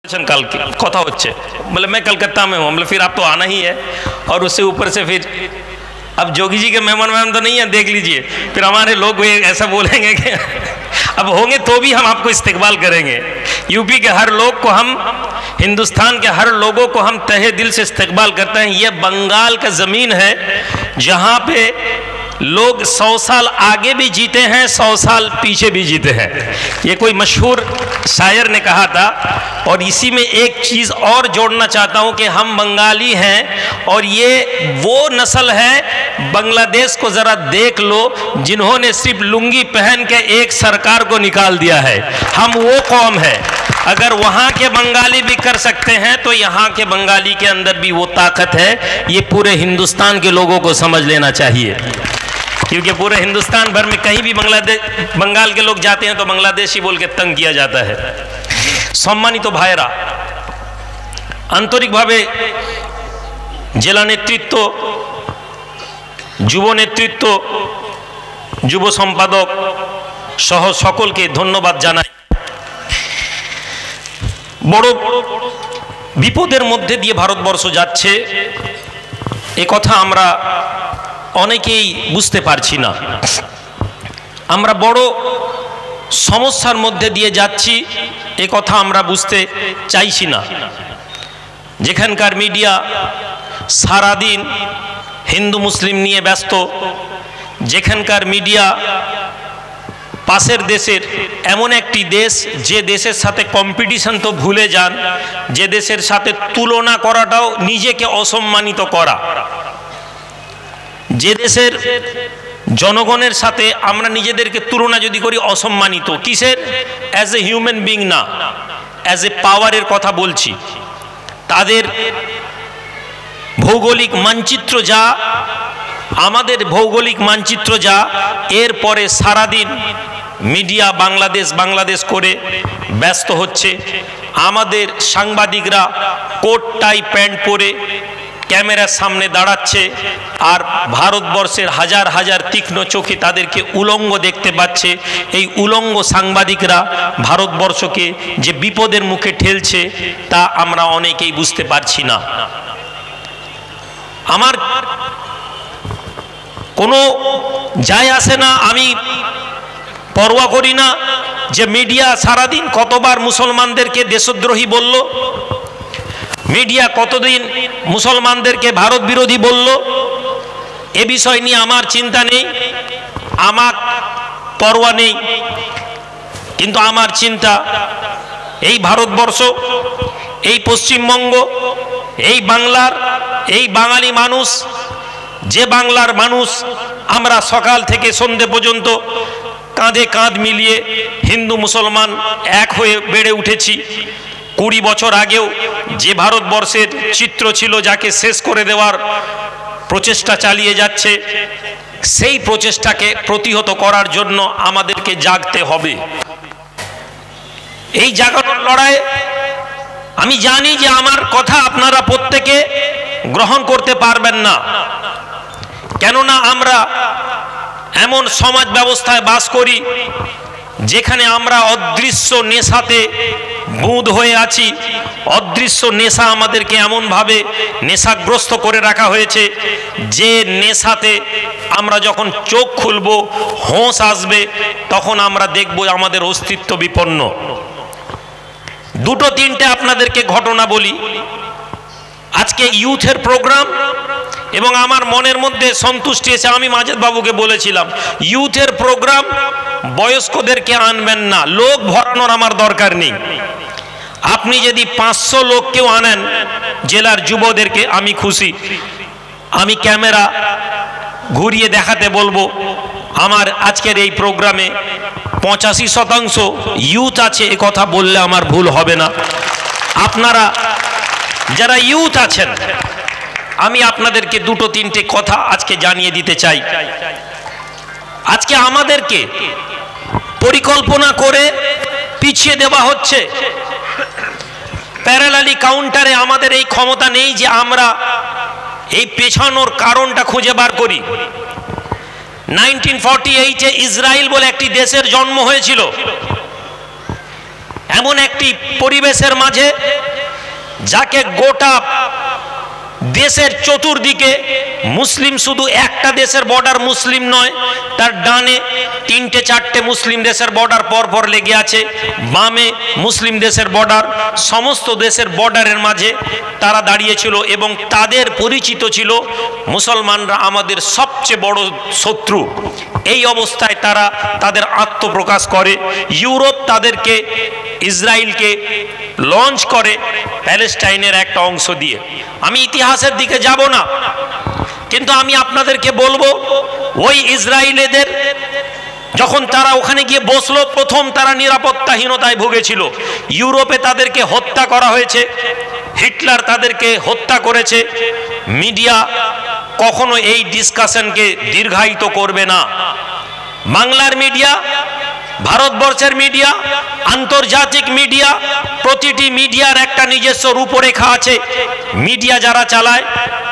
कल की कथा होच्छे, बोले मैं कलकत्ता में हूँ। बोले फिर आप तो आना ही है। और उससे ऊपर से फिर अब जोगी जी के मेहमान तो नहीं है, देख लीजिए। फिर हमारे लोग ऐसा बोलेंगे कि अब होंगे तो भी हम आपको इस्तेकबाल करेंगे। यूपी के हर लोग को हम, हिंदुस्तान के हर लोगों को हम तहे दिल से इस्तेकबाल करते हैं। ये बंगाल का ज़मीन है जहाँ पे लोग 100 साल आगे भी जीते हैं, 100 साल पीछे भी जीते हैं। ये कोई मशहूर शायर ने कहा था। और इसी में एक चीज़ और जोड़ना चाहता हूँ कि हम बंगाली हैं और ये वो नस्ल है, बांग्लादेश को ज़रा देख लो, जिन्होंने सिर्फ लुंगी पहन के एक सरकार को निकाल दिया है। हम वो कौम है। अगर वहाँ के बंगाली भी कर सकते हैं तो यहाँ के बंगाली के अंदर भी वो ताकत है। ये पूरे हिंदुस्तान के लोगों को समझ लेना चाहिए, क्योंकि पूरे हिंदुस्तान भर में कहीं भी बंगाल के लोग जाते हैं तो बांग्लादेशी बोल के तंग किया जाता है। सम्मानित भाईरा, आंतरिक भावे जिला नेतृत्व, युव नेतृत्व, युव सम्पादक सह सकल के धन्यवाद जानाई। बड़ विपদের মধ্যে দিয়ে ভারতবর্ষ যাচ্ছে, এ কথা আমরা অনেকেই বুঝতে পারছি না। আমরা বড় সমস্যার মধ্যে দিয়ে যাচ্ছি, এ কথা আমরা বুঝতে চাইছি না। যেখানকার মিডিয়া সারাদিন হিন্দু মুসলিম নিয়ে ব্যস্ত, যেখানকার মিডিয়া পাশের দেশের এমন একটি দেশ যে দেশের সাথে কম্পিটিশন তো ভুলে যান, যে দেশের সাথে তুলনা করাটাও নিজেকে অসম্মানিত করা, যে দেশের জনগণের সাথে আমরা নিজেদেরকে তুলনা যদি করি অসম্মানিত, কিসের? অ্যাজ এ হিউম্যান বিং না, অ্যাজ এ পাওয়ারের কথা বলছি। তাদের ভৌগোলিক মানচিত্র যা, আমাদের ভৌগোলিক মানচিত্র যা, এরপরে সারাদিন মিডিয়া বাংলাদেশ বাংলাদেশ করে ব্যস্ত হচ্ছে। আমাদের সাংবাদিকরা কোট টাই প্যান্ট পরে ক্যামেরার সামনে দাঁড়াচ্ছে আর ভারতবর্ষের হাজার হাজার তীক্ষ্ণ চোখে তাদেরকে উলঙ্গ দেখতে পাচ্ছে। এই উলঙ্গ সাংবাদিকরা ভারতবর্ষকে যে বিপদের মুখে ঠেলছে তা আমরা অনেকেই বুঝতে পারছি না। আমার কোনো যায় আসে না, আমি পরোয়া করি না যে মিডিয়া সারাদিন কতবার মুসলমানদেরকে দেশদ্রোহী বলল, মিডিয়া কতদিন মুসলমানদেরকে ভারত বিরোধী বলল। এ বিষয় নিয়ে আমার চিন্তা নেই, আমার পরোয়া নেই। কিন্তু আমার চিন্তা এই ভারতবর্ষ, এই পশ্চিমবঙ্গ, এই বাংলার, এই বাঙালি মানুষ, যে বাংলার মানুষ আমরা সকাল থেকে সন্ধে পর্যন্ত কাঁধে কাঁধ মিলিয়ে হিন্দু মুসলমান এক হয়ে বেড়ে উঠেছি। 20 বছর আগেও যে ভারতবর্ষের চিত্র ছিল, যাকে শেষ করে দেওয়ার প্রচেষ্টা চালিয়ে যাচ্ছে, সেই প্রচেষ্টাকে প্রতিহত করার জন্য আমাদেরকে জাগতে হবে। এই জাগানোর লড়াই, আমি জানি যে আমার কথা আপনারা প্রত্যেকে গ্রহণ করতে পারবেন না, কেননা আমরা এমন সমাজ ব্যবস্থায় বাস করি যেখানে আমরা অদৃশ্য নেশাতে বুঁদ হয়ে আছি। অদৃশ্য নেশা আমাদেরকে এমনভাবে নেশাগ্রস্ত করে রাখা হয়েছে যে নেশাতে আমরা যখন চোখ খুলব, হোঁশ আসবে, তখন আমরা দেখব আমাদের অস্তিত্ব বিপন্ন। দুটো তিনটে আপনাদেরকে ঘটনা বলি। আজকে ইউথের প্রোগ্রাম এবং আমার মনের মধ্যে সন্তুষ্টি এসে আমি মাজেদ বাবুকে বলেছিলাম, ইউথের প্রোগ্রাম বয়স্কদেরকে আনবেন না, লোক ভরানোর আমার দরকার নেই। আপনি যদি 500 লোককেও আনেন, জেলার যুবদেরকে, আমি খুশি। আমি ক্যামেরা ঘুরিয়ে দেখাতে বলবো আমার আজকের এই প্রোগ্রামে 85% ইউথ আছে, এ কথা বললে আমার ভুল হবে না। আপনারা যারা ইউথ আছেন, আমি আপনাদেরকে দুটো তিনটে কথা আজকে জানিয়ে দিতে চাই। আজকে আমাদেরকে পরিকল্পনা করে পিছিয়ে দেওয়া হচ্ছে। প্যারালালি কাউন্টারে আমাদের এই ক্ষমতা নেই যে আমরা এই পেছানোর কারণটা খুঁজে বার করি। 1948-এ ইসরায়েল বলে একটি দেশের জন্ম হয়েছিল। এমন একটি পরিবেশের মাঝে যাকে গোটা দেশের চতুর্দিকে মুসলিম, শুধু একটা দেশের বর্ডার মুসলিম নয়, তার ডানে 3-4টে মুসলিম দেশের বর্ডার পরপর লেগে আছে, বামে মুসলিম দেশের বর্ডার, সমস্ত দেশের বর্ডারের মাঝে তারা দাঁড়িয়েছিল এবং তাদের পরিচিত ছিল মুসলমানরা আমাদের সবচেয়ে বড় শত্রু। এই অবস্থায় তারা তাদের আত্মপ্রকাশ করে। ইউরোপ তাদেরকে, ইসরায়েলকে লঞ্চ করে প্যালেস্টাইনের একটা অংশ দিয়ে। আমি ইতিহাসের দিকে যাব না, কিন্তু আমি আপনাদেরকে বলবো, ওই ইসরায়েলিদের যখন তারা ওখানে গিয়ে বসলো, প্রথম তারা নিরাপত্তাহীনতায় ভুগেছিল। ইউরোপে তাদেরকে হত্যা করা হয়েছে, হিটলার তাদেরকে হত্যা করেছে। মিডিয়া কখনো এই ডিসকাশনকে দীর্ঘায়িত করবে না। বাংলার মিডিয়া, ভারতবর্ষের মিডিয়া, আন্তর্জাতিক মিডিয়া, প্রতিটি মিডিয়ার একটা নিজস্ব রূপরেখা আছে। মিডিয়া যারা চালায়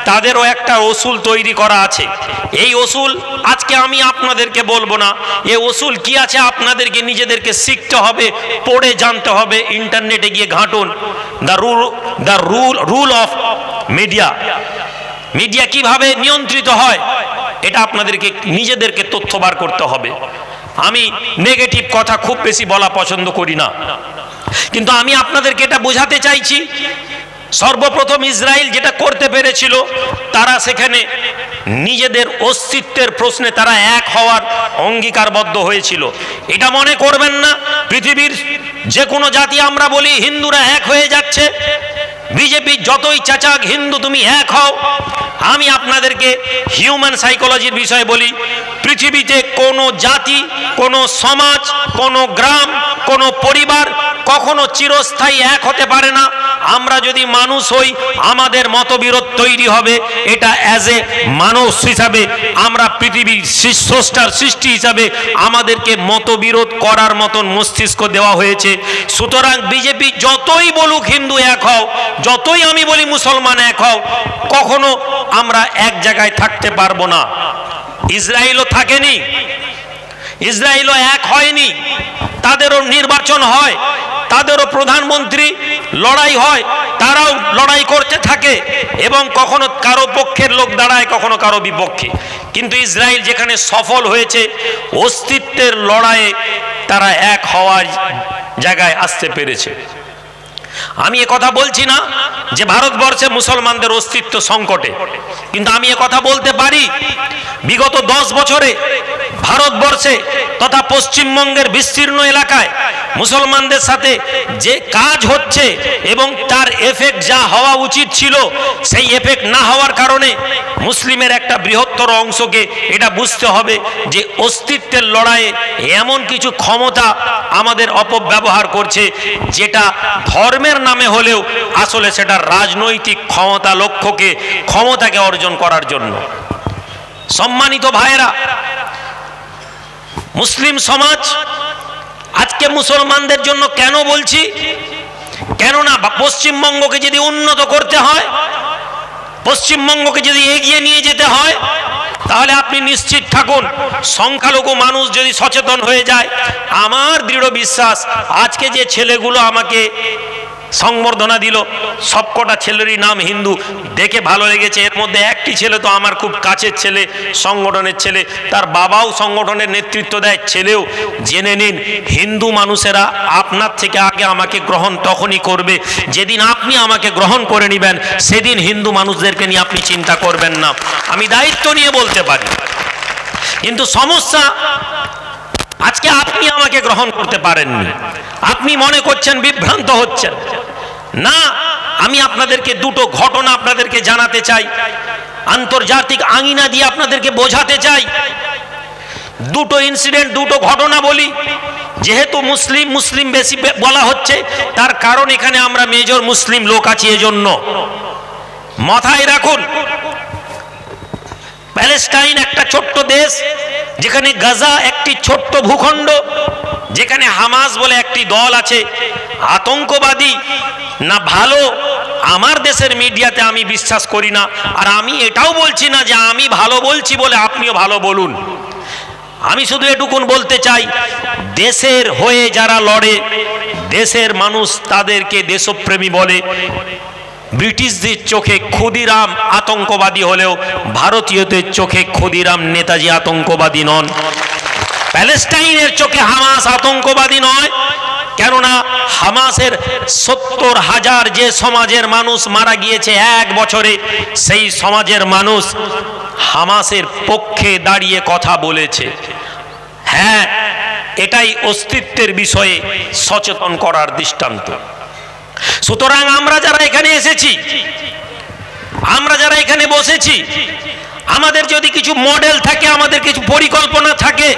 তাদেরও একটা অসুল তৈরি করা আছে। এই অসুল আজকে আমি আপনাদেরকে বলবো না, এই অসুল কি আছে আপনাদেরকে নিজেদেরকে শিখতে হবে, পড়ে জানতে হবে। ইন্টারনেটে গিয়ে ঘাঁটুন, the rule of media, media কিভাবে নিয়ন্ত্রিত হয়, এটা আপনাদেরকে নিজেদেরকে তথ্য বার করতে হবে। আমি নেগেটিভ কথা খুব বেশি বলা পছন্দ করি না, কিন্তু আমি আপনাদেরকে এটা বোঝাতে চাইছি। সর্বপ্রথম ইসরায়েল যেটা করতে পেরেছিল, তারা সেখানে নিজেদের অস্তিত্বের প্রশ্নে তারা এক হওয়ার অঙ্গীকারবদ্ধ হয়েছিল। এটা মনে করবেন না পৃথিবীর যে কোনো জাতি আমরা বলি হিন্দুরা এক হয়ে যাচ্ছে, বিজেপি যতই চাচাক হিন্দু তুমি এক হও। আমি আপনাদেরকে হিউম্যান সাইকোলজির বিষয়ে বলি, পৃথিবীতে কোনো জাতি, কোনো সমাজ, কোনো গ্রাম, কোনো পরিবার কখনো চিরস্থায়ী এক হতে পারে না। আমরা যদি মানুষ হই, আমাদের মতবিরোধ তৈরি হবে। এটা অ্যাজ এ মানুষ হিসাবে, আমরা পৃথিবীর স্রষ্টার সৃষ্টি হিসাবে আমাদেরকে মতবিরোধ করার মতন মস্তিষ্ক দেওয়া হয়েছে। সুতরাং বিজেপি যতই বলুক হিন্দু এক হও, যতই আমি বলি মুসলমান এক হও, কখনো আমরা এক জায়গায় থাকতে পারবো না। ইসরায়েলও থাকেনি, ইসরায়েলও এক হয়নি, তাদেরও নির্বাচন হয়, তাদেরও প্রধানমন্ত্রী লড়াই হয়, তারাও লড়াই করতে থাকে এবং কখনো কারো পক্ষের লোক দাঁড়ায়, কখনো কারো বিপক্ষে। কিন্তু ইসরায়েল যেখানে সফল হয়েছে, অস্তিত্বের লড়াইয়ে তারা এক হওয়ার জায়গায় আসতে পেরেছে। আমি কথা বলছি না যে ভারতবর্ষে মুসলমানদের অস্তিত্ব সংকটে, কিন্তু আমি কথা বলতে পারি বিগত 10 বছরে ভারতবর্ষে তথা পশ্চিমবঙ্গের বিস্তীর্ণ এলাকায় মুসলমানদের সাথে যে কাজ হচ্ছে এবং তার এফেক্ট যা হওয়া উচিত ছিল, সেই এফেক্ট না হওয়ার কারণে মুসলিমের একটা বৃহত্তর অংশকে এটা বুঝতে হবে যে অস্তিত্বের লড়াইয়ে এমন কিছু ক্ষমতা আমাদের অপব্যবহার করছে, যেটা ধর্মের নামে হলেও আসলে সেটা রাজনৈতিক ক্ষমতাকে অর্জন করার জন্য। সম্মানিত ভাইয়েরা, মুসলিম সমাজ আজকে মুসলমানদের জন্য কেন বলছি, কেননা পশ্চিমবঙ্গকে যদি উন্নত করতে হয়, পশ্চিমবঙ্গকে যদি এগিয়ে নিয়ে যেতে হয়, তাহলে আপনি নিশ্চিত থাকুন সংখ্যালঘু মানুষ যদি সচেতন হয়ে যায়, আমার দৃঢ় বিশ্বাস আজকে যে ছেলেগুলো আমাকে সংবর্ধনা দিল, সবকটা ছেলেরই নাম হিন্দু, দেখে ভালো লেগেছে। এর মধ্যে একটি ছেলে তো আমার খুব কাছের ছেলে, সংগঠনের ছেলে, তার বাবাও সংগঠনের নেতৃত্ব দেয়, ছেলেও। জেনে নিন, হিন্দু মানুষেরা আপনার থেকে আগে আমাকে গ্রহণ তখনই করবে যেদিন আপনি আমাকে গ্রহণ করে নেবেন, সেদিন হিন্দু মানুষদেরকে নিয়ে আপনি চিন্তা করবেন না। আমি দায়িত্ব নিয়ে বলতে পারি। কিন্তু সমস্যা, আজকে আপনি আমাকে গ্রহণ করতে পারেননি, আপনি মনে করছেন, বিভ্রান্ত হচ্ছেন না। আমি আপনাদেরকে দুটো ঘটনা আপনাদেরকে জানাতে চাই, আন্তর্জাতিক আঙিনা দিয়ে আপনাদেরকে বোঝাতে চাই। দুটো ইনসিডেন্ট, দুটো ঘটনা বলি। যেহেতু মুসলিম বেশি বলা হচ্ছে, তার কারণ এখানে আমরা মেজর মুসলিম লোক আছি, এজন্য মাথায় রাখুন। প্যালেস্টাইন একটা ছোট্ট দেশ, যেখানে গাজা একটি ছোট্ট ভূখণ্ড, যেখানে হামাস বলে একটি দল আছে। আতঙ্কবাদী না ভালো, আমার দেশের মিডিয়াতে আমি বিশ্বাস করি না। আর আমি এটাও বলছি না যে আমি ভালো বলছি বলে আপনিও ভালো বলুন। আমি শুধু এটুকুন বলতে চাই, দেশের হয়ে যারা লড়ে, দেশের মানুষ তাদেরকে দেশপ্রেমী বলে। ব্রিটিশদের চোখে ক্ষুদিরাম আতঙ্কবাদী হলেও ভারতীয়দের চোখে ক্ষুদিরাম নেতাজি আতঙ্কবাদী নন। প্যালেস্টাইনের চোখে হামাস আতঙ্কবাদী নয়, কেননা হামাসের ৭০,০০০ যে সমাজের মানুষ মারা গিয়েছে এক বছরে, সেই সমাজের মানুষ হামাসের পক্ষে দাঁড়িয়ে কথা বলেছে। হ্যাঁ, এটাই অস্তিত্বের বিষয়ে সচেতন করার দৃষ্টান্ত। সুতরাং আমরা যারা এখানে এসেছি, আমরা যারা এখানে বসেছি, আমাদের যদি কিছু মডেল থাকে, আমাদের কিছু পরিকল্পনা থাকে,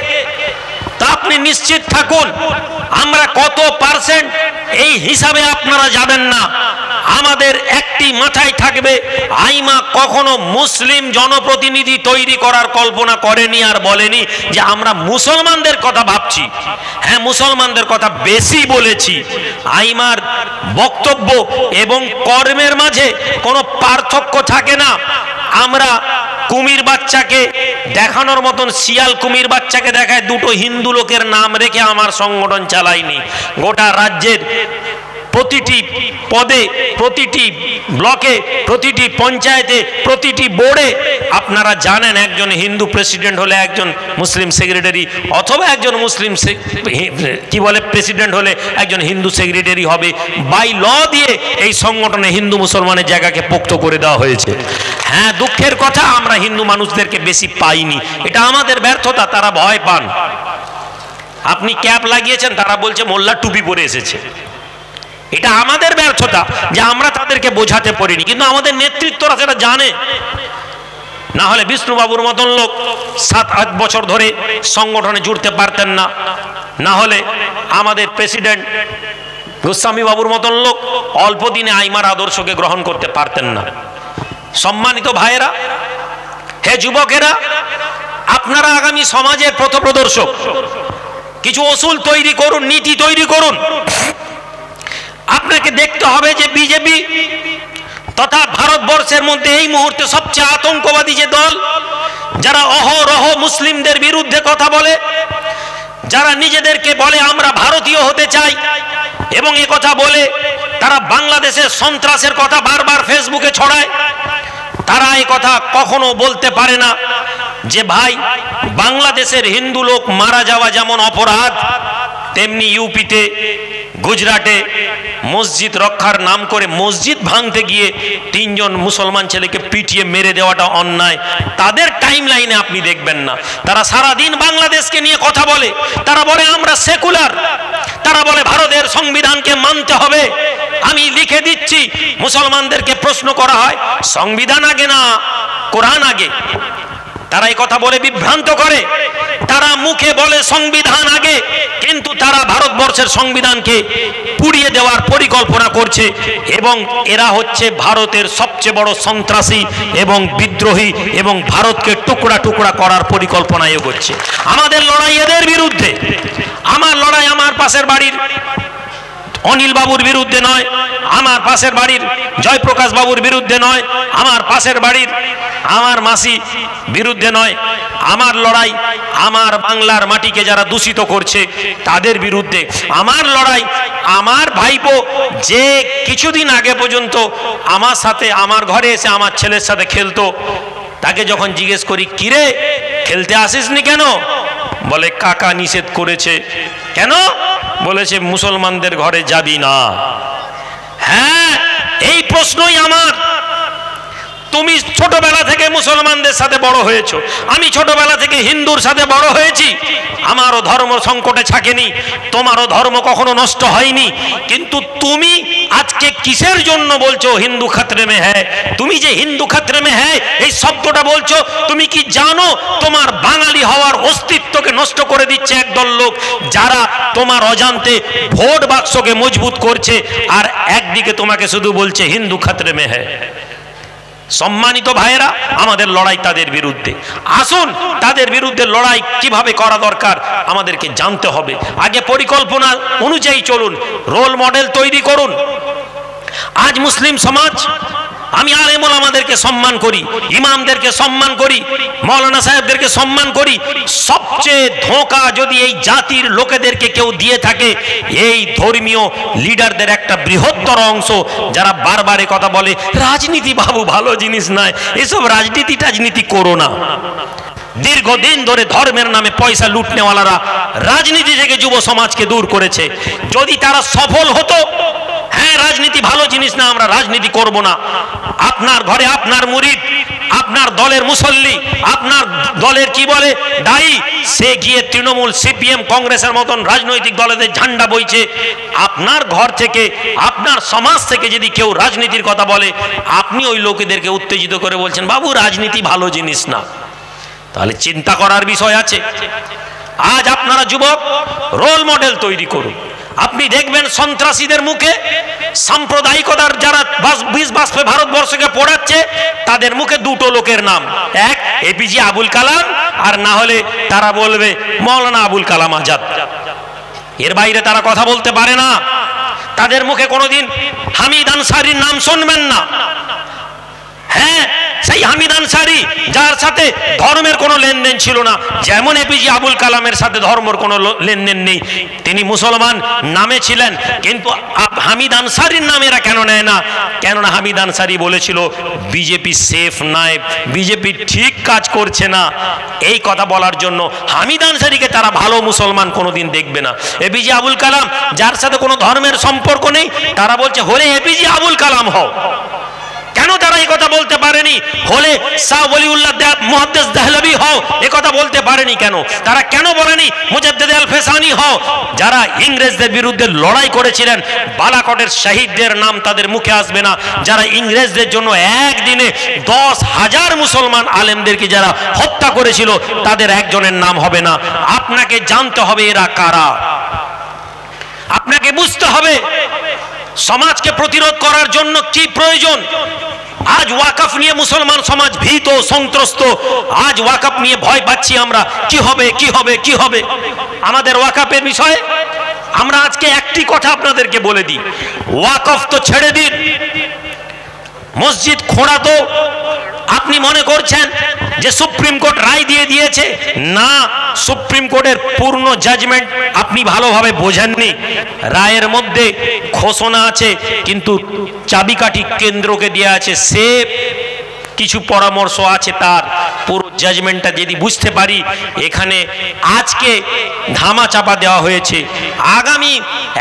তা আপনি নিশ্চিত থাকুন আমরা কত পার্সেন্ট এই হিসাবে আপনারা যাবেন না। আমাদের একটি মাথায় থাকবে, আইমা কখনো মুসলিম জনপ্রতিনিধি তৈরি করার কল্পনা করেনি আর বলেনি যে আমরা মুসলমানদের কথা ভাবছি। হ্যাঁ, মুসলমানদের কথা বেশি বলেছি। আইমার বক্তব্য এবং কর্মের মাঝে কোনো পার্থক্য থাকে না। আমরা কুমির বাচ্চাকে দেখানোর মতন শিয়াল কুমির বাচ্চাকে দেখায় দুটো হিন্দু লোকের নাম রেখে আমার সংগঠন চালাইনি। গোটা রাজ্যের প্রতিটি পদে, প্রতিটি ব্লকে, প্রতিটি পঞ্চায়েতে, প্রতিটি বোর্ডে আপনারা জানেন একজন হিন্দু প্রেসিডেন্ট হলে একজন মুসলিম সেক্রেটারি, অথবা একজন মুসলিম কি বলে প্রেসিডেন্ট হলে একজন হিন্দু সেক্রেটারি হবে। বাই ল দিয়ে এই সংগঠনে হিন্দু মুসলমানের জায়গাকে পোক্ত করে দেওয়া হয়েছে। হ্যাঁ, দুঃখের কথা আমরা হিন্দু মানুষদেরকে বেশি পাইনি, এটা আমাদের ব্যর্থতা। তারা ভয় পান। আপনি ক্যাপ লাগিয়েছেন, তারা বলছে মোল্লা টুপি পরে এসেছে। এটা আমাদের ব্যর্থতা যে আমরা তাদেরকে বোঝাতে পারিনি, কিন্তু আমাদের নেতৃত্বরা সেটা জানে। না হলে বিষ্ণুবাবুর মতন লোক 7-8 বছর ধরে সংগঠনে জুড়তে পারতেন না। না হলে আমাদের প্রেসিডেন্ট গোস্বামী বাবুর মতন লোক অল্প দিনে আইমার আদর্শকে গ্রহণ করতে পারতেন না। সম্মানিত ভাইয়েরা, হে যুবকেরা, আপনারা আগামী সমাজের পথপ্রদর্শক। কিছু অসুল তৈরি করুন, নীতি তৈরি করুন। আপনাকে দেখতে হবে যে বিজেপি তথা ভারতবর্ষের মধ্যে এই মুহূর্তে সবচেয়ে আতঙ্কবাদী যে দল, যারা অহরহ মুসলিমদের বিরুদ্ধে কথা বলে, যারা নিজেদেরকে বলে আমরা ভারতীয় হতে চাই, এবং এ কথা বলে তারা বাংলাদেশের সন্ত্রাসের কথা বারবার ফেসবুকে ছড়ায়। তারা এই কথা কখনো বলতে পারে না যে ভাই, বাংলাদেশের হিন্দু লোক মারা যাওয়া যেমন অপরাধ, তেমনি ইউপিতে, গুজরাটে মসজিদ রক্ষার নাম করে মসজিদ ভাঙতে গিয়ে 3 জন মুসলমান ছেলেকে পিটিয়ে মেরে দেওয়াটা অন্যায়। তাদের টাইম লাইনে আপনি দেখবেন না। তারা সারাদিন বাংলাদেশকে নিয়ে কথা বলে। তারা বলে আমরা সেকুলার, তারা বলে ভারতের সংবিধানকে মানতে হবে। আমি লিখে দিচ্ছি, মুসলমানদেরকে প্রশ্ন করা হয় সংবিধান আগে না কোরআন আগে? তারা এই কথা বলে বিভ্রান্ত করে। তারা মুখে বলে সংবিধান আগে, কিন্তু তারা ভারতবর্ষের সংবিধানকে পুড়িয়ে দেওয়ার পরিকল্পনা করছে। এবং এরা হচ্ছে ভারতের সবচেয়ে বড় সন্ত্রাসী এবং বিদ্রোহী, এবং ভারতকে টুকরা টুকরা করার পরিকল্পনা এগোচ্ছে। আমাদের লড়াই এদের বিরুদ্ধে। আমার লড়াই আমার পাশের বাড়ির অনিল বাবুর বিরুদ্ধে নয়, আমার পাশের বাড়ির জয়প্রকাশ বাবুর বিরুদ্ধে নয়, আমার পাশের বাড়ির আমার মাসি বিরুদ্ধে নয়। আমার লড়াই আমার বাংলার মাটিকে যারা দূষিত করছে তাদের বিরুদ্ধে। আমার লড়াই আমার ভাইপো যে কিছুদিন আগে পর্যন্ত আমার সাথে আমার ঘরে এসে আমার ছেলের সাথে খেলতো, তাকে যখন জিজ্ঞেস করি কিরে খেলতে আসিসনি কেন, বলে কাকা নিষেধ করেছে। কেন? বলেছে মুসলমানদের ঘরে যাবি না। হ্যাঁ, এই প্রশ্নই আমার। তুমি ছোটবেলা থেকে মুসলমানদের সাথে বড় হয়েছো, আমি ছোটবেলা থেকে হিন্দুর সাথে বড় হয়েছি। আমারও ধর্ম সংকটে থাকেনি, তোমারও ধর্ম কখনো নষ্ট হয়নি। কিন্তু তুমি আজকে কিসের জন্য বলছো হিন্দু খতরে মে হ্যায়? তুমি যে হিন্দু খতরে মে হ্যায় এই শব্দটা বলছো, তুমি কি জানো তোমার বাঙালি হওয়ার অস্তিত্বকে নষ্ট করে দিচ্ছে একদল লোক, যারা তোমার অজান্তে ভোট বাক্সকে মজবুত করছে, আর একদিকে তোমাকে শুধু বলছে হিন্দু খতরে মে হ্যায়। সম্মানিত ভাইয়েরা, আমাদের লড়াই তাদের বিরুদ্ধে। আসুন তাদের বিরুদ্ধে লড়াই কিভাবে করা দরকার আমাদেরকে জানতে হবে। আগে পরিকল্পনা অনুযায়ী চলুন, রোল মডেল তৈরি করুন। আজ মুসলিম সমাজ আমি আলেম ওলামাদেরকে সম্মান করি, ইমামদেরকে সম্মান করি, মৌলানা সাহেবদেরকে সম্মান করি। সবচেয়ে ধোঁকা যদি এই জাতির লোকেদেরকে কেউ দিয়ে থাকে, এই ধর্মীয় লিডারদের একটা বৃহত্তর অংশ, যারা বারবার কথা বলে রাজনীতি বাবু ভালো জিনিস নয়, এসব রাজনীতি করো না। দীর্ঘদিন ধরে ধর্মের নামে পয়সা লুটনেওয়ালারা রাজনীতি থেকে যুব সমাজকে দূর করেছে। যদি তারা সফল হতো, হ্যাঁ রাজনীতি ভালো জিনিস না, আমরা রাজনীতি করব না, আপনার ঘরে আপনার মুরিদ, আপনার দলের মুসল্লি, আপনার দলের কি বলে দায়ী, সে গিয়ে তৃণমূল, সিপিএম, কংগ্রেসের মতন রাজনৈতিক দলেদের ঝান্ডা বইছে, আপনার ঘর থেকে, আপনার সমাজ থেকে যদি কেউ রাজনীতির কথা বলে, আপনি ওই লোকেদেরকে উত্তেজিত করে বলছেন বাবু রাজনীতি ভালো জিনিস না, তাহলে চিন্তা করার বিষয় আছে। আজ আপনারা যুবক রোল মডেল তৈরি করুন। আপনি দেখবেন সন্ত্রাসীদের মুখে, সাম্প্রদায়িকতার যারা বিষ বাষ্পে ভারতবর্ষকে পড়াচ্ছে, তাদের মুখে দুটো লোকের নাম, এক এপিজে আবুল কালাম, আর না হলে তারা বলবে মৌলানা আবুল কালাম আজাদ। এর বাইরে তারা কথা বলতে পারে না। তাদের মুখে কোনোদিন হামিদ আনসারীর নাম শুনবেন না। হ্যাঁ, সেই হামিদ আনসারী যার সাথে ধর্মের কোনো লেনদেন ছিল না, যেমন এপিজে আবুল কালামের সাথে ধর্মের কোনো লেনদেন নেই, তিনি মুসলমান নামে ছিলেন, কিন্তু হামিদ আনসারীর নাম এরা কেন নেয় না? কেননা হামিদ আনসারী বলেছিল বিজেপি সেফ নয়, বিজেপি ঠিক কাজ করছে না। এই কথা বলার জন্য হামিদ আনসারীকে তারা ভালো মুসলমান কোনোদিন দেখবে না। এপিজে আবুল কালাম যার সাথে কোনো ধর্মের সম্পর্ক নেই, তারা বলছে হলে এপিজে আবুল কালাম হও। কেন তারা এই কথা বলতে পারেনি? হলে শাহ ওলিউল্লাহ মুহাদ্দিস দেহলভী হও, এ কথা বলতে পারেনি কেন? তারা কেন বলেনি মুজাদ্দিদ আল ফেসানি হও? যারা ইংরেজদের বিরুদ্ধে লড়াই করেছিলেন, বালাকটের শহীদদের নাম তাদের মুখে আসবে না। যারা ইংরেজদের জন্য একদিনে 10,000 মুসলমান আলেমদেরকে যারা হত্যা করেছিল, তাদের একজনের নাম হবে না। আপনাকে জানতে হবে এরা কারা, আপনাকে বুঝতে হবে সমাজকে প্রতিরোধ করার জন্য কি প্রয়োজন। আজ ওয়াকফ নিয়ে মুসলমান সমাজ ভীত, সন্ত্রস্ত। আজ ওয়াকফ নিয়ে ভয় পাচ্ছি আমরা, কি হবে কি হবে কি হবে। আমাদের ওয়াকফের বিষয়ে আমরা আজকে একটি কথা আপনাদেরকে বলে দিই, ওয়াকফ তো ছেড়ে দিন, মসজিদ খোঁড়া তো আপনি মনে করছেন যে সুপ্রিম কোর্ট রায় দিয়ে দিয়েছে, না, সুপ্রিম কোর্টের পূর্ণ জাজমেন্ট আপনি ভালোভাবে বোঝেননি। রায়ের মধ্যে ঘোষণা আছে, কিন্তু চাবিকাঠি কেন্দ্রকে দেওয়া আছে, সে কিছু পরামর্শ আছে, তার পুরো জাজমেন্টটা যদি বুঝতে পারি। এখানে আজকে ধামা চাপা দেওয়া হয়েছে, আগামী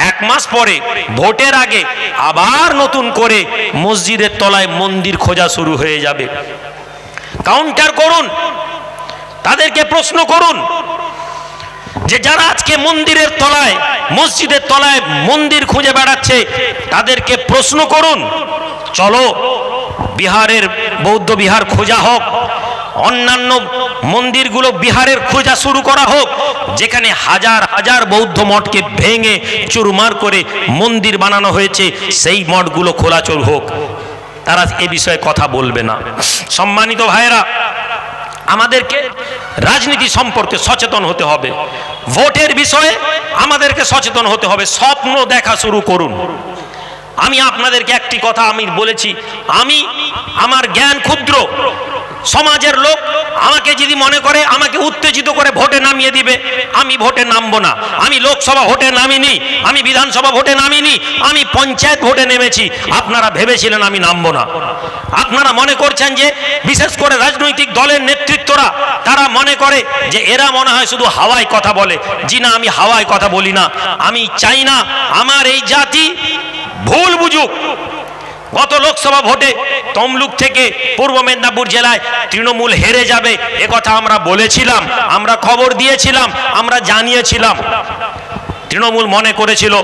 1 মাস পরে ভোটের আগে আবার নতুন করে মসজিদের তলায় মন্দির খোঁজা শুরু হয়ে যাবে। কাউন্টার করুন, তাদেরকে প্রশ্ন করুন যে যারা আজকে মন্দিরের তলায়, মসজিদের তলায় মন্দির খুঁজে বেড়াচ্ছে, তাদেরকে প্রশ্ন করুন, চলো বিহারের বৌদ্ধ বিহার খোঁজা হোক, অন্যান্য মন্দিরগুলো বিহারের খোঁজা শুরু করা হোক, যেখানে হাজার হাজার বৌদ্ধ মঠকে ভেঙে চুরমার করে মন্দির বানানো হয়েছে, সেই মঠগুলো খোলাচল হোক। তারা এ বিষয়ে কথা বলবে না। সম্মানিত ভাইয়েরা, আমাদেরকে রাজনীতি সম্পর্কে সচেতন হতে হবে, ভোটের বিষয়ে আমাদেরকে সচেতন হতে হবে। স্বপ্ন দেখা শুরু করুন। আমি আপনাদেরকে একটি কথা আমি বলেছি, আমার জ্ঞান ক্ষুদ্র, সমাজের লোক আমাকে যদি মনে করে আমাকে উত্তেজিত করে ভোটে নামিয়ে দিবে, আমি ভোটে নামবো না। আমি লোকসভা ভোটে নামিনি, আমি বিধানসভা ভোটে নামিনি, আমি পঞ্চায়েত ভোটে নেমেছি। আপনারা ভেবেছিলেন আমি নামবো না? আপনারা মনে করছেন যে বিশেষ করে রাজনৈতিক দলের নেতৃত্বরা তারা মনে করে যে এরা মনে হয় শুধু হাওয়ায় কথা বলে। জি না, আমি হাওয়ায় কথা বলি না। আমি চাই না আমার এই জাতি ভুল বুঝুক। গত লোকসভা ভোটে তমলুক থেকে পূর্ব মেদিনীপুর জেলায় তৃণমূল হেরে যাবে, একথা আমরা বলেছিলাম, আমরা খবর দিয়েছিলাম, আমরা জানিয়েছিলাম। তৃণমূল মনে করেছিল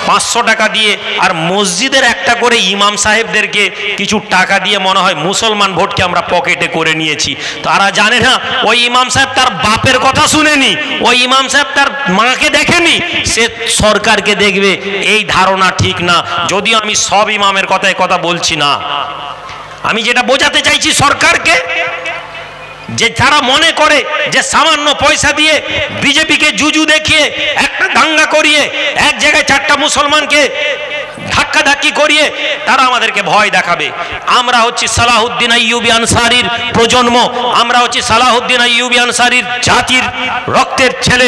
500 টাকা দিয়ে আর মসজিদের একটা করে ইমাম সাহেবদেরকে কিছু টাকা দিয়ে মনে হয় মুসলমান ভোটকে আমরা পকেটে করে নিয়েছি। তারা জানে না ওই ইমাম সাহেব তার বাপের কথা শুনেনি, ওই ইমাম সাহেব তার মাকে দেখেনি, সে সরকারকে দেখবে, এই ধারণা ঠিক না। যদিও আমি সব ইমামের কথা বলছি না, আমি যেটা বোঝাতে চাইছি সরকারকে, যে যারা মনে করে যে সামান্য পয়সা দিয়ে বিজেপিকে জুজু দেখিয়ে একটা দাঙ্গা করিয়ে এক জায়গায় 4টা মুসলমানকে ধাক্কাধাক্কি করিয়ে তারা আমাদেরকে ভয় দেখাবে। আমরা হচ্ছি সালাহুদ্দিন আইয়ুবী আনসারীর প্রজন্ম, আমরা হচ্ছি সালাহুদ্দিন আইয়ুবী আনসারীর জাতির রক্তের ছেলে।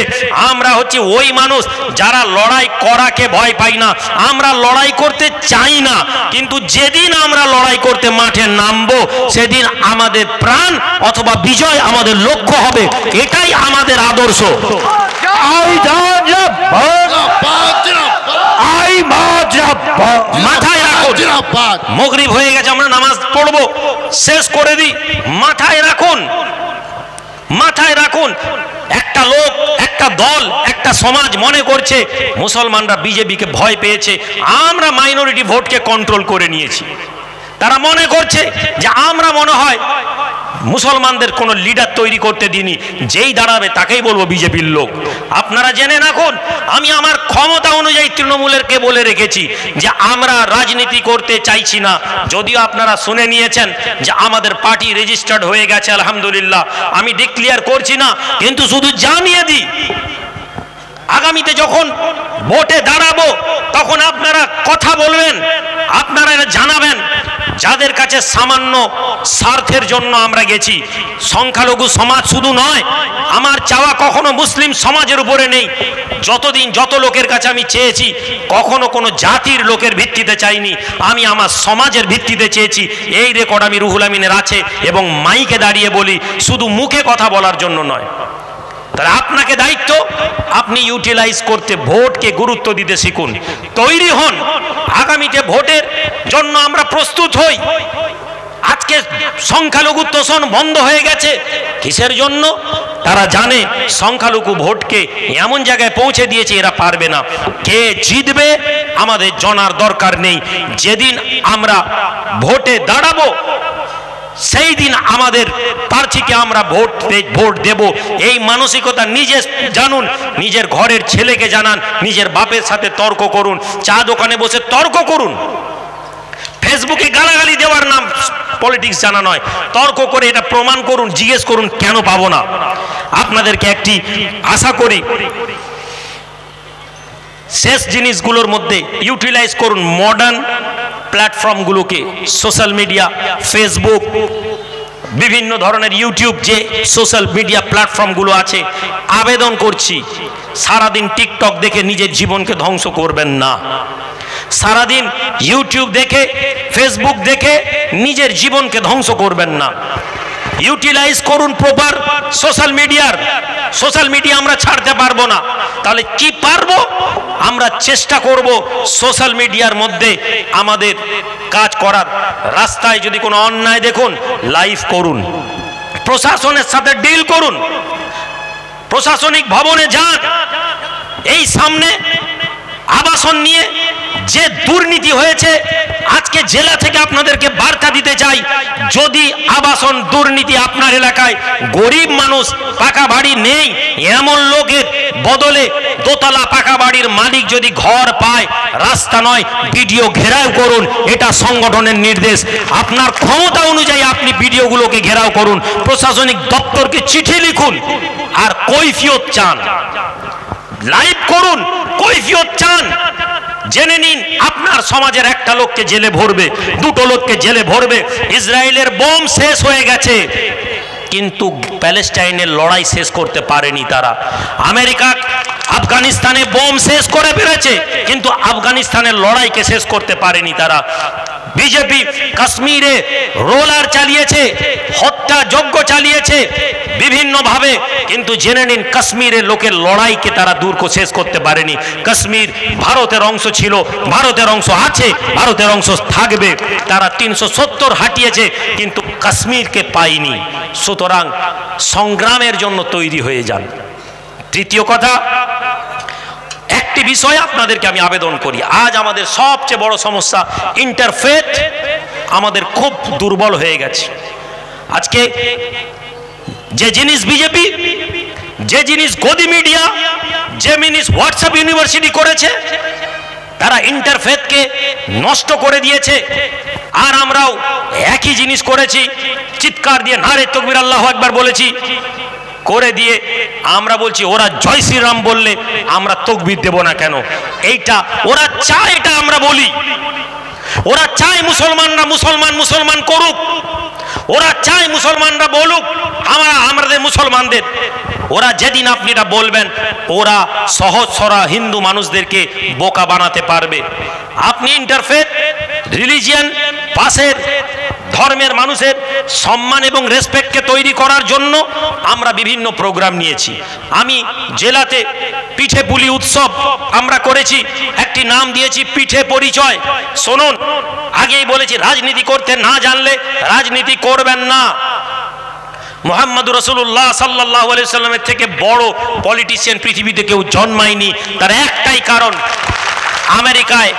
আমরা হচ্ছি ওই মানুষ যারা লড়াই করাকে ভয় পাই না, আমরা লড়াই করতে চাই না, কিন্তু যেদিন আমরা লড়াই করতে মাঠে নামবো সেদিন আমাদের প্রাণ অথবা বিজয় আমাদের লক্ষ্য হবে। এটাই আমাদের আদর্শ। মাথায় রাখুন, মাগরিব হয়ে গেছে, আমরা নামাজ পড়বো, শেষ করে দিই। মাথায় রাখুন, মাথায় রাখুন, একটা লোক, একটা দল, একটা সমাজ মনে করছে মুসলমানরা বিজেপিকে ভয় পেয়েছে, আমরা মাইনরিটি ভোটকে কন্ট্রোল করে নিয়েছি। তারা মনে করছে যে আমরা মনে হয় মুসলমানদের কোনো লিডার তৈরি করতে দিইনি, যেই দাঁড়াবে তাকেই বলবো বিজেপির লোক। আপনারা জেনে রাখুন, আমি আমার ক্ষমতা অনুযায়ী তৃণমূলেরকে বলে রেখেছি যে আমরা রাজনীতি করতে চাইছি না। যদিও আপনারা শুনে নিয়েছেন যে আমাদের পার্টি রেজিস্টার্ড হয়ে গেছে, আলহামদুলিল্লাহ। আমি ডিক্লেয়ার করছি না, কিন্তু শুধু জানিয়ে দিই, আগামীতে যখন ভোটে দাঁড়াবো তখন আপনারা কথা বলবেন, আপনারা জানাবেন যাদের কাছে সামান্য স্বার্থের জন্য আমরা গেছি। সংখ্যালঘু সমাজ শুধু নয়, আমার চাওয়া কখনো মুসলিম সমাজের উপরে নেই। যতদিন যত লোকের কাছে আমি চেয়েছি, কখনো কোনো জাতির লোকের ভিত্তিতে চাইনি, আমি আমার সমাজের ভিত্তিতে চেয়েছি। এই রেকর্ড আমি রুহুল আমিনের আছে, এবং মাইকে দাঁড়িয়ে বলি, শুধু মুখে কথা বলার জন্য নয়। তাহলে আপনাকে দায়িত্ব, আপনি ইউটিলাইজ করতে, ভোটকে গুরুত্ব দিতে শিখুন, তৈরি হন। আগামীতে ভোটের জন্য আমরা প্রস্তুত হই। আজকে সংখ্যালঘু তোষণ বন্ধ হয়ে গেছে, কিসের জন্য? তারা জানে সংখ্যালঘু ভোটকে এমন জায়গায় পৌঁছে দিয়েছে এরা পারবে না। কে জিতবে আমাদের জানার দরকার নেই। যেদিন আমরা ভোটে দাঁড়াবো সেই দিন আমাদের প্রার্থীকে আমরা ভোট দেব, এই মানসিকতা নিজে জানুন। নিজের ঘরের ছেলেকে জানান, নিজের বাপের সাথে তর্ক করুন, চা দোকানে বসে তর্ক করুন। ফেসবুকে গালাগালি দেওয়ার নাম পলিটিক্স জানা নয়। তর্ক করে এটা প্রমাণ করুন, জিজ্ঞেস করুন কেন পাবো না। আপনাদেরকে একটি আশা করি, শেষ জিনিসগুলোর মধ্যে ইউটিলাইজ করুন মডার্ন প্ল্যাটফর্মগুলোকে, সোশ্যাল মিডিয়া, ফেসবুক, বিভিন্ন ধরনের ইউটিউব, যে সোশ্যাল মিডিয়া প্ল্যাটফর্মগুলো আছে। আবেদন করছি, সারাদিন টিকটক দেখে নিজের জীবনকে ধ্বংস করবেন না। সারাদিন ইউটিউব দেখে, ফেসবুক দেখে নিজের জীবনকে ধ্বংস করবেন না। ইউটিলাইজ করুন প্রপার সোশ্যাল মিডিয়ার। সোশ্যাল মিডিয়া আমরা ছাড়তে পারবো না, তাহলে কি পারবো? আমরা চেষ্টা করব সোশ্যাল মিডিয়ার মধ্যে আমাদের কাজ করার। রাস্তায় যদি কোনো অন্যায় দেখুন, লাইভ করুন, প্রশাসনের সাথে ডিল করুন, প্রশাসনিক ভবনে যান। এই সামনে আবাসন নিয়ে যে দুর্নীতি হয়েছে, আজকে জেলা থেকে আপনাদেরকে বার্তা দিতে চাই, যদি আবাসন দুর্নীতি আপনার এলাকায়, গরিব মানুষ, পাকা বাড়ি নেই, এমন লোকের বদলে দোতলা পাকা বাড়ির মালিক যদি ঘর পায়, রাস্তা নয় ভিডিও ঘেরাও করুন। এটা সংগঠনের নির্দেশ। আপনার ক্ষমতা অনুযায়ী আপনি ভিডিওগুলোকে ঘেরাও করুন, প্রশাসনিক দপ্তরকে চিঠি লিখুন, আর কৈফিয়ত চান। লাইভ করুন, কৈফিয়ত চান। জেনে নিন আপনার সমাজের একটা লোককে জেলে ভরবে, দুটো লোককে জেলে ভরবে। ইসরায়েলের বোম শেষ হয়ে গেছে, কিন্তু প্যালেস্টাইনের লড়াই শেষ করতে পারেনি তারা। আমেরিকা আফগানিস্তানে বোম শেষ করে ফেলেছে, কিন্তু আফগানিস্তানের লড়াইকে শেষ করতে পারেনি তারা। বিজেপি কাশ্মীরে রোলার চালিয়েছে, হত্যাযজ্ঞ চালিয়েছে বিভিন্নভাবে, কিন্তু জেনে নিন কাশ্মীরের লোকের লড়াইকে তারা শেষ করতে পারেনি। কাশ্মীর ভারতের অংশ ছিল, ভারতের অংশ আছে, ভারতের অংশ থাকবে। তারা 370 হাঁটিয়েছে, কিন্তু কাশ্মীরকে পায়নি। সুতরাং সংগ্রামের জন্য তৈরি হয়ে যান। তৃতীয় কথা, একটি বিষয় আপনাদেরকে আমি আবেদন করি, আজ আমাদের সবচেয়ে বড় সমস্যা ইন্টারফেথ আমাদের খুব দুর্বল হয়ে গেছে। আজকে যে জিনিস বিজেপি, যে জিনিস গদি মিডিয়া, যে জিনিস হোয়াটসঅ্যাপ ইউনিভার্সিটি করেছে, তারা ইন্টারফেথকে নষ্ট করে দিয়েছে। আর আমরাও একই জিনিস করেছি, চিৎকার দিয়ে নারে তাকবীর আল্লাহু আকবার বলেছি, করে দিয়ে আমরা বলছি ওরা জয় শ্রীরাম বললে আমরা তকবীর দেব না কেন? এইটা ওরা চায়, এটা আমরা বলি। ওরা চায় মুসলমানরা মুসলমান করুক, ওরা চায় মুসলমানরা বলুক আমাদের মুসলমানদের। ওরা যেদিন আপনি এটা বলবেন, ওরা সহজ সরল হিন্দু মানুষদেরকে বোকা বানাতে পারবে। আপনি ইন্টারফেথ রিলিজিয়ান পাশের ধর্মের মানুষের সম্মান এবং রেসপেক্টকে তৈরি করার জন্য আমরা বিভিন্ন প্রোগ্রাম নিয়েছি। আমি জেলাতে পিঠে পুলি উৎসব আমরা করেছি, একটি নাম দিয়েছি পিঠে পরিচয়। শুনুন, আগেই বলেছি রাজনীতি করতে না জানলে রাজনীতি করবেন না। মুহাম্মদুর রাসূলুল্লাহ সাল্লাল্লাহু আলাইহি সাল্লামের থেকে বড় পলিটিশিয়ান পৃথিবীতে কেউ জন্মায়নি। তার একটাই কারণ, আমেরিকায়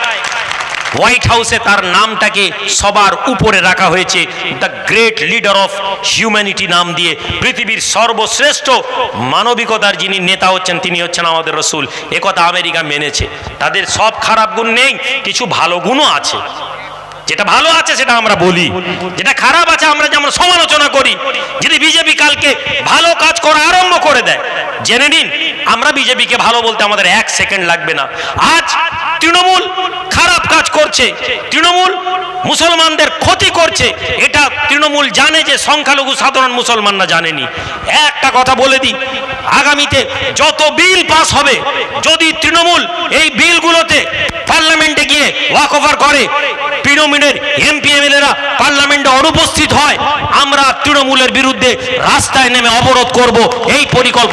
হোয়াইট হাউসে তার নামটাকে সবার উপরে রাখা হয়েছে, the great leader of humanity নাম দিয়ে। পৃথিবীর সর্বশ্রেষ্ঠ মানবিকতার যিনি নেতা হচ্ছেন তিনি হচ্ছেন আমাদের রসুল। একথা আমেরিকা মেনেছে। তাদের সব খারাপ গুণ নেই, কিছু ভালো গুণও আছে। যেটা ভালো আছে সেটা আমরা বলি, যেটা খারাপ আছে আমরা যেমন সমালোচনা করি। যদি বিজেপি কালকে ভালো কাজ করা আরম্ভ করে দেয়, জেনে নিন আমরা বিজেপিকে ভালো বলতে আমাদের 1 সেকেন্ড লাগবে না। আজ তৃণমূল খারাপ কাজ করছে, তৃণমূল মুসলমানদের ক্ষতি করছে, এটা তৃণমূল জানে যে সংখ্যালঘু সাধারণ মুসলমানরা জানেনি। একটা কথা বলে দিই, আগামীতে যত বিল পাস হবে, যদি তৃণমূল এই বিলগুলোতে পার্লামেন্টে গিয়ে ওয়াক ওভার করে, তৃণমূলের এমপি এমএলএরা পার্লামেন্টে অনুপস্থিত হয়, আমরা তৃণমূলের বিরুদ্ধে রাস্তায় নেমে অবরোধ করব। এই পরিকল্পনা